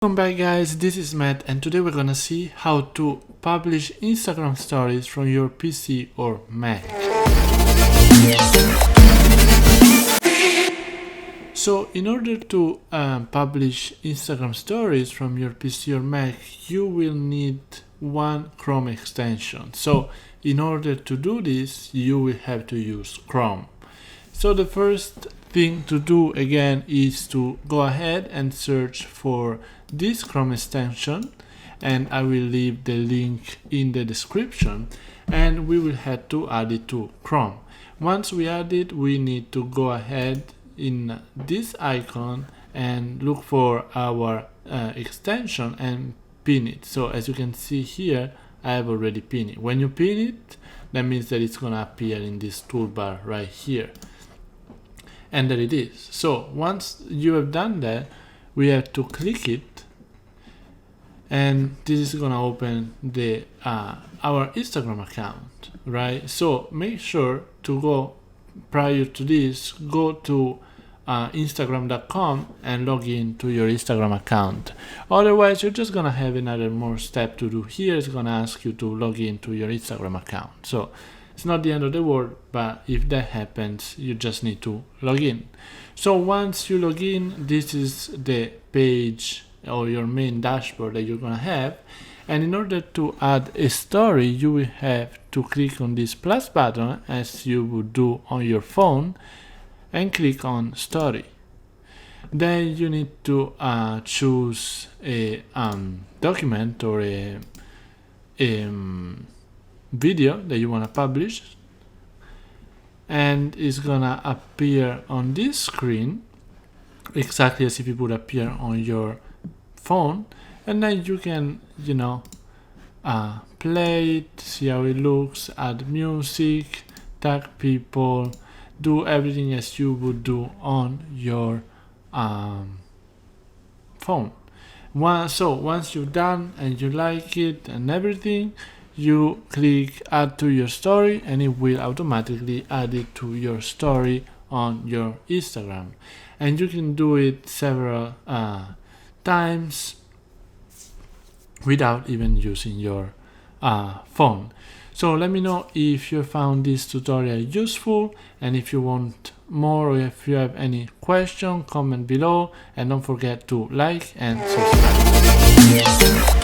Welcome back guys, this is Matt and today we're gonna see how to publish Instagram stories from your PC or Mac. So in order to publish Instagram stories from your PC or Mac, you will need one Chrome extension. So in order to do this, you will have to use Chrome. So the first thing to do again is to go ahead and search for this Chrome extension, and I will leave the link in the description, and we will have to add it to Chrome. Once we add it, we need to go ahead in this icon and look for our extension and pin it. So as you can see here, I have already pinned it. When you pin it, that means that it's gonna appear in this toolbar right here. And there it is. So once you have done that, we have to click it, and this is gonna open the our Instagram account, right? So make sure to go, prior to this, go to Instagram.com and log in to your Instagram account. Otherwise, you're just gonna have another more step to do here. It's gonna ask you to log in to your Instagram account. So it's not the end of the world, but if that happens, you just need to log in. So once you log in, this is the page or your main dashboard that you're gonna have. And in order to add a story, you will have to click on this plus button as you would do on your phone and click on story. Then you need to choose a document or a video that you want to publish, and it's gonna appear on this screen exactly as if it would appear on your phone, and then you can play it, see how it looks, add music, tag people, do everything as you would do on your phone. So once you're done and you like it and everything, you click add to your story, and it will automatically add it to your story on your Instagram. And you can do it several times without even using your phone. So let me know if you found this tutorial useful, and if you want more, or if you have any question, comment below, and don't forget to like and subscribe.